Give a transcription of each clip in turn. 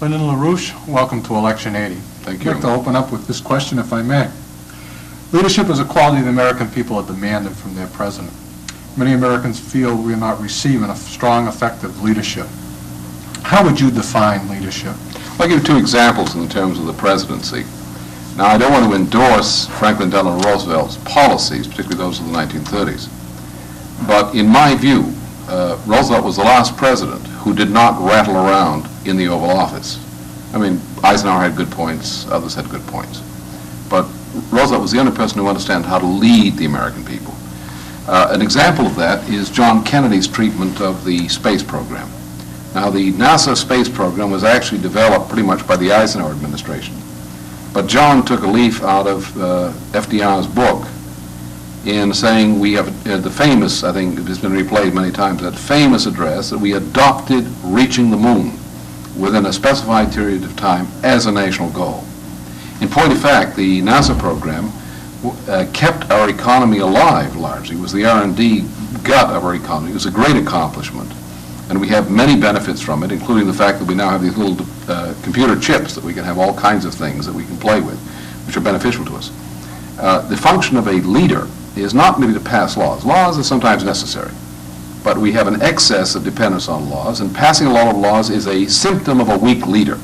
Lyndon LaRouche, welcome to Election 80. Thank you. I'd like to open up with this question, if I may. Leadership is a quality the American people have demanded from their president. Many Americans feel we are not receiving a strong, effective leadership. How would you define leadership? I'll give two examples in terms of the presidency. Now, I don't want to endorse Franklin Delano Roosevelt's policies, particularly those of the 1930s. But in my view, Roosevelt was the last president who did not rattle around in the Oval Office. I mean, Eisenhower had good points, others had good points. But Roosevelt was the only person who understood how to lead the American people. An example of that is John Kennedy's treatment of the space program. Now, the NASA space program was actually developed pretty much by the Eisenhower administration. But John took a leaf out of FDR's book in saying we have the famous, I think it has been replayed many times, that famous address that we adopted reaching the moon within a specified period of time as a national goal. In point of fact, the NASA program kept our economy alive largely. It was the R&D gut of our economy. It was a great accomplishment. And we have many benefits from it, including the fact that we now have these little computer chips that we can have all kinds of things that we can play with, which are beneficial to us. The function of a leader is not merely to pass laws. Laws are sometimes necessary, but we have an excess of dependence on laws, and passing a lot of laws is a symptom of a weak leader.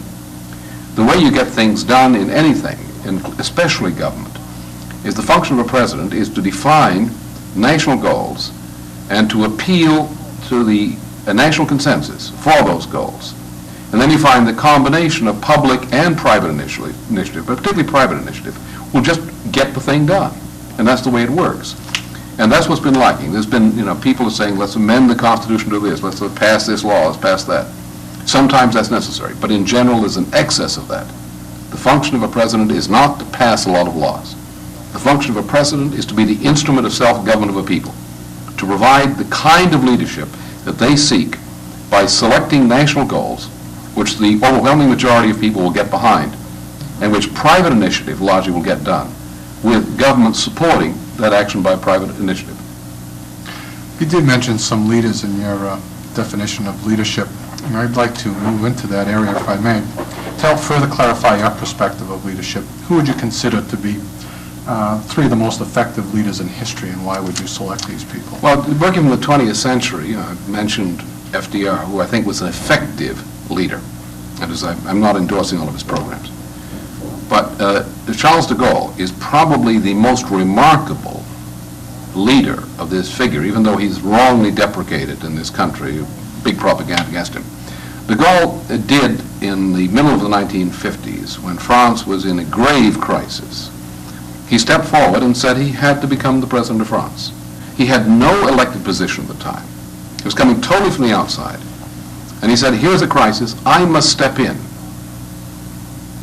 The way you get things done in anything, and especially government, is the function of a president is to define national goals and to appeal to the national consensus for those goals. And then you find the combination of public and private initiative, but particularly private initiative, will just get the thing done. And that's the way it works. And that's what's been lacking. There's been, people are saying, let's amend the Constitution to this, let's pass this law, let's pass that. Sometimes that's necessary, but in general there's an excess of that. The function of a president is not to pass a lot of laws. The function of a president is to be the instrument of self-government of a people, to provide the kind of leadership that they seek by selecting national goals, which the overwhelming majority of people will get behind, and which private initiative largely will get done, with government supporting that action by private initiative. You did mention some leaders in your definition of leadership, and I'd like to move into that area, if I may. To help further clarify your perspective of leadership, who would you consider to be three of the most effective leaders in history, and why would you select these people? Well, working in the 20th century, I've mentioned FDR, who I think was an effective leader. That is, I'm not endorsing all of his programs. But Charles de Gaulle is probably the most remarkable leader of this figure, even though he's wrongly deprecated in this country, big propaganda against him. De Gaulle did, in the middle of the 1950s, when France was in a grave crisis, he stepped forward and said he had to become the president of France. He had no elected position at the time. He was coming totally from the outside. And he said, here's a crisis, I must step in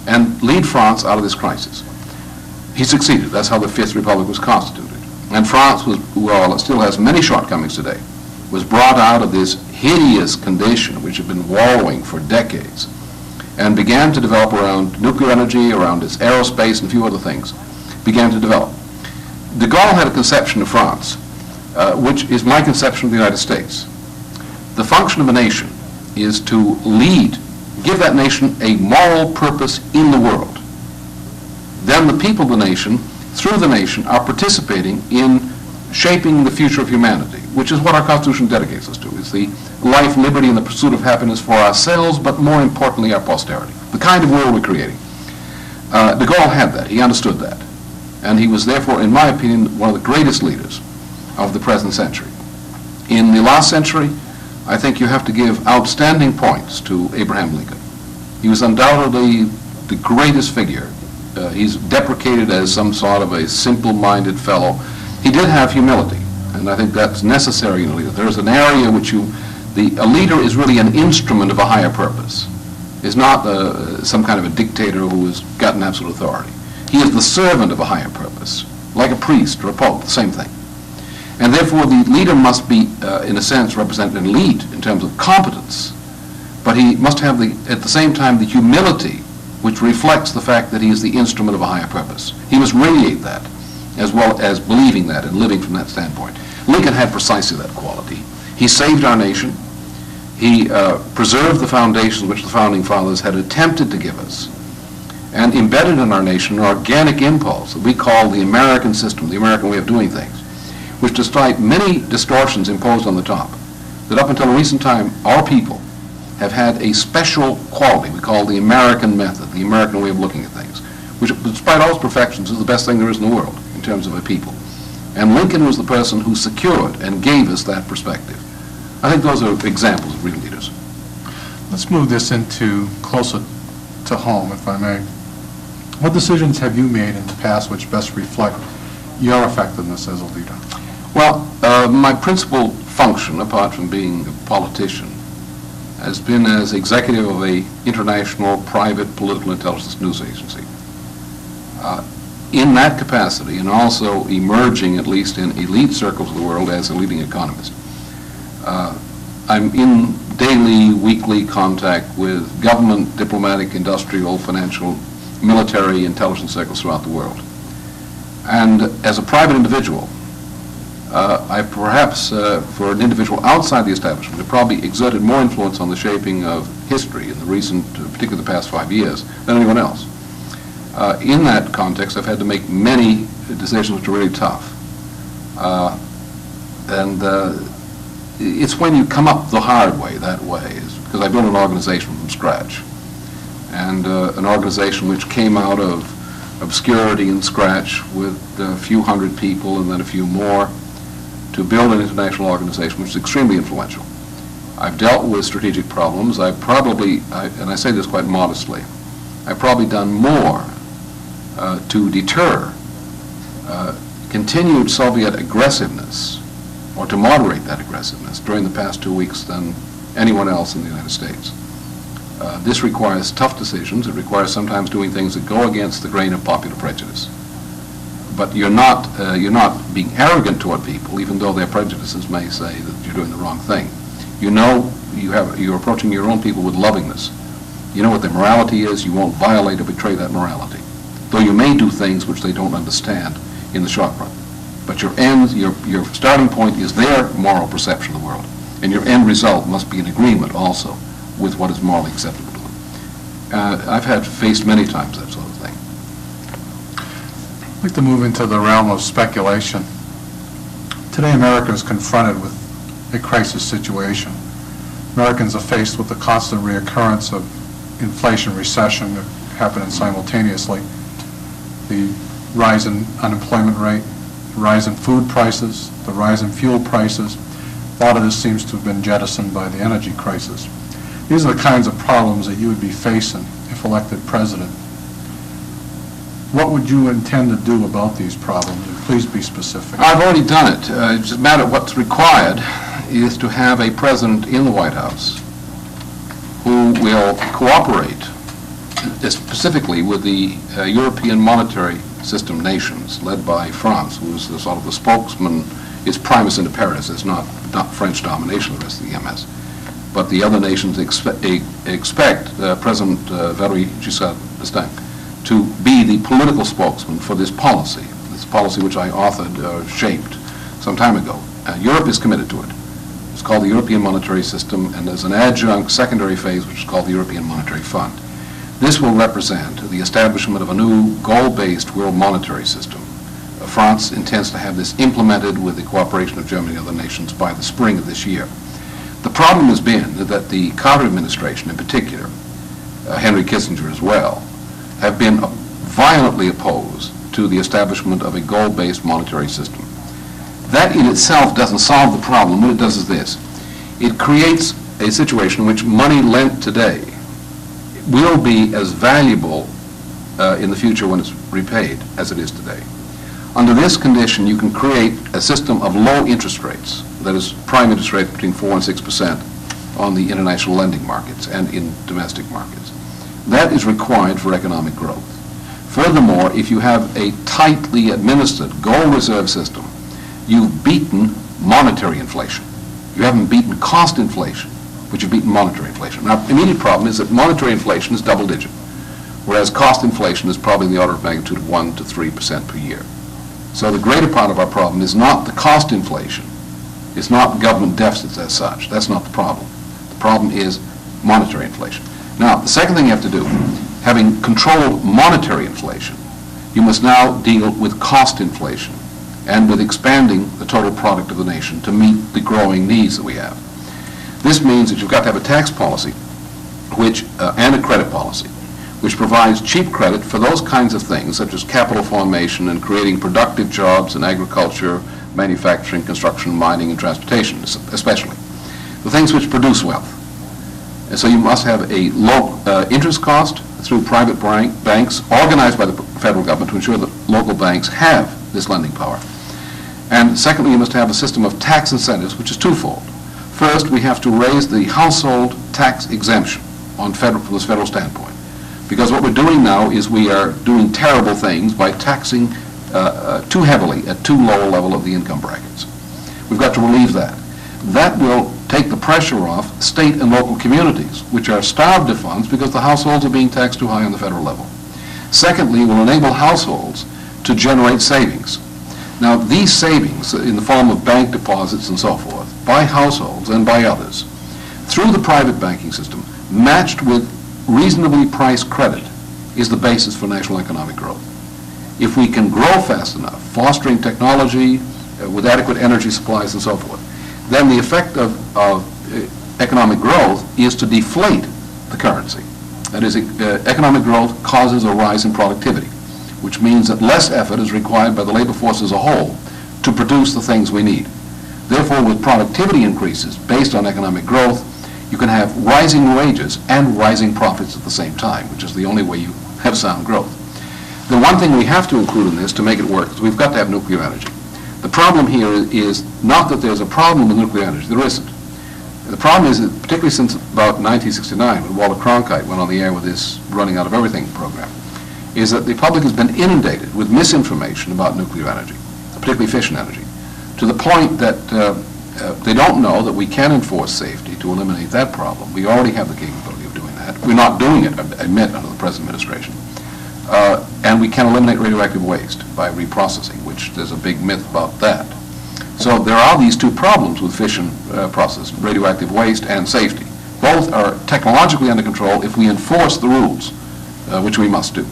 and lead France out of this crisis. He succeeded. That's how the Fifth Republic was constituted. And France was, well, it still has many shortcomings today, was brought out of this hideous condition which had been wallowing for decades and began to develop around nuclear energy, around its aerospace and a few other things, began to develop. De Gaulle had a conception of France, which is my conception of the United States. The function of a nation is to lead, give that nation a moral purpose in the world. Then the people of the nation, through the nation, are participating in shaping the future of humanity, which is what our Constitution dedicates us to. It's the life, liberty, and the pursuit of happiness for ourselves, but more importantly, our posterity, the kind of world we're creating. De Gaulle had that. He understood that. And he was therefore, in my opinion, one of the greatest leaders of the present century. In the last century, I think you have to give outstanding points to Abraham Lincoln. He was undoubtedly the greatest figure. He's deprecated as some sort of a simple-minded fellow. He did have humility, and I think that's necessary in a leader. There's an area which a leader is really an instrument of a higher purpose. Is not some kind of a dictator who has got an absolute authority. He is the servant of a higher purpose, like a priest or a pope, the same thing. And therefore the leader must be, in a sense, represented and lead in terms of competence, but he must have, at the same time, the humility which reflects the fact that he is the instrument of a higher purpose. He must radiate that, as well as believing that and living from that standpoint. Lincoln had precisely that quality. He saved our nation. He preserved the foundations which the Founding Fathers had attempted to give us, and embedded in our nation an organic impulse that we call the American system, the American way of doing things, which, despite many distortions imposed on the top, that up until a recent time, our people have had a special quality we call the American method, the American way of looking at things, which, despite all its perfections, is the best thing there is in the world in terms of a people. And Lincoln was the person who secured and gave us that perspective. I think those are examples of real leaders. Let's move this into closer to home, if I may. What decisions have you made in the past which best reflect your effectiveness as a leader? Well, my principal function, apart from being a politician, has been as executive of an international private political intelligence news agency. In that capacity, and also emerging, at least in elite circles of the world, as a leading economist, I'm in daily, weekly contact with government, diplomatic, industrial, financial, military, intelligence circles throughout the world. And as a private individual, I perhaps, for an individual outside the establishment, have probably exerted more influence on the shaping of history in the recent, particularly the past 5 years, than anyone else. In that context, I've had to make many decisions which are really tough. It's when you come up the hard way, that way, because I built an organization from scratch. And an organization which came out of obscurity and scratch with a few hundred people and then a few more, to build an international organization which is extremely influential. I've dealt with strategic problems. I've probably, and I say this quite modestly, I've probably done more to deter continued Soviet aggressiveness, or to moderate that aggressiveness during the past 2 weeks than anyone else in the United States. This requires tough decisions. It requires sometimes doing things that go against the grain of popular prejudice. But you're not being arrogant toward people, even though their prejudices may say that you're doing the wrong thing. You know you're approaching your own people with lovingness. You know what their morality is. You won't violate or betray that morality, though you may do things which they don't understand in the short run. But your starting point is their moral perception of the world, and your end result must be in agreement also with what is morally acceptable to them. I've faced many times that sort of thing. I'd like to move into the realm of speculation. Today, America is confronted with a crisis situation. Americans are faced with the constant reoccurrence of inflation, recession that happening simultaneously, the rise in unemployment rate, the rise in food prices, the rise in fuel prices. A lot of this seems to have been jettisoned by the energy crisis. These are the kinds of problems that you would be facing if elected president. What would you intend to do about these problems? And please be specific. I've already done it. It's just a matter of what's required is to have a president in the White House who will cooperate specifically with the European monetary system nations led by France, who is the sort of the spokesman, is primus inter pares. It's not French domination of the rest of the EMS. But the other nations expect President Valéry Giscard d'Estaing to be the political spokesman for this policy which I authored, shaped some time ago. Europe is committed to it. It's called the European Monetary System, and there's an adjunct secondary phase which is called the European Monetary Fund. This will represent the establishment of a new goal-based world monetary system. France intends to have this implemented with the cooperation of Germany and other nations by the spring of this year. The problem has been that the Carter administration in particular, Henry Kissinger as well, have been violently opposed to the establishment of a goal-based monetary system. That in itself doesn't solve the problem. What it does is this. It creates a situation in which money lent today will be as valuable in the future when it's repaid as it is today. Under this condition, you can create a system of low interest rates, that is, prime interest rate between 4 and 6% on the international lending markets and in domestic markets. That is required for economic growth. Furthermore, if you have a tightly administered gold reserve system, you've beaten monetary inflation. You haven't beaten cost inflation, but you've beaten monetary inflation. Now, the immediate problem is that monetary inflation is double-digit, whereas cost inflation is probably in the order of magnitude of 1 to 3% per year. So the greater part of our problem is not the cost inflation. It's not government deficits as such. That's not the problem. The The problem is monetary inflation. Now, the second thing you have to do, having controlled monetary inflation, you must now deal with cost inflation and with expanding the total product of the nation to meet the growing needs that we have. This means that you've got to have a tax policy and a credit policy which provides cheap credit for those kinds of things, such as capital formation and creating productive jobs in agriculture, manufacturing, construction, mining, and transportation, especially. The things which produce wealth. And so you must have a low interest cost through private banks organized by the federal government to ensure that local banks have this lending power. And secondly, you must have a system of tax incentives, which is twofold. First, we have to raise the household tax exemption from the federal standpoint. Because what we're doing now is we are doing terrible things by taxing too heavily at too low a level of the income brackets. We've got to relieve that. That will take the pressure off state and local communities, which are starved of funds because the households are being taxed too high on the federal level. Secondly, will enable households to generate savings. Now, these savings, in the form of bank deposits and so forth, by households and by others, through the private banking system, matched with reasonably priced credit, is the basis for national economic growth. If we can grow fast enough, fostering technology with adequate energy supplies and so forth, then the effect of economic growth is to deflate the currency. That is, economic growth causes a rise in productivity, which means that less effort is required by the labor force as a whole to produce the things we need. Therefore, with productivity increases based on economic growth, you can have rising wages and rising profits at the same time, which is the only way you have sound growth. The one thing we have to include in this to make it work is we've got to have nuclear energy. The problem here is not that there's a problem with nuclear energy. There isn't. The problem is that, particularly since about 1969, when Walter Cronkite went on the air with this running out of everything program, is that the public has been inundated with misinformation about nuclear energy, particularly fission energy, to the point that they don't know that we can enforce safety to eliminate that problem. We already have the capability of doing that. We're not doing it, I admit, under the present administration. And we can eliminate radioactive waste by reprocessing, which there's a big myth about that. So there are these two problems with fission process, radioactive waste and safety. Both are technologically under control if we enforce the rules, which we must do.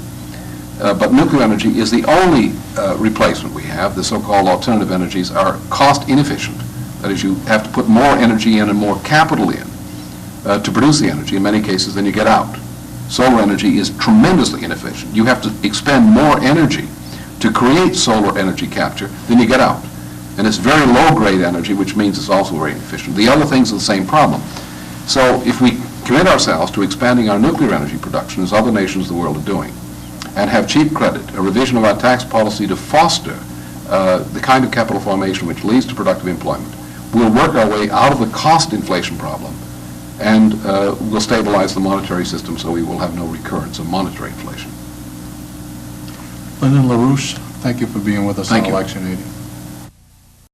But nuclear energy is the only replacement we have. The so-called alternative energies are cost inefficient. That is, you have to put more energy in and more capital in to produce the energy in many cases than you get out. Solar energy is tremendously inefficient. You have to expend more energy to create solar energy capture than you get out. And it's very low-grade energy, which means it's also very inefficient. The other things are the same problem. So if we commit ourselves to expanding our nuclear energy production, as other nations of the world are doing, and have cheap credit, a revision of our tax policy to foster the kind of capital formation which leads to productive employment, we'll work our way out of the cost inflation problem and we'll stabilize the monetary system so we will have no recurrence of monetary inflation. Lyndon LaRouche, thank you for being with us on Thank you. Election 80.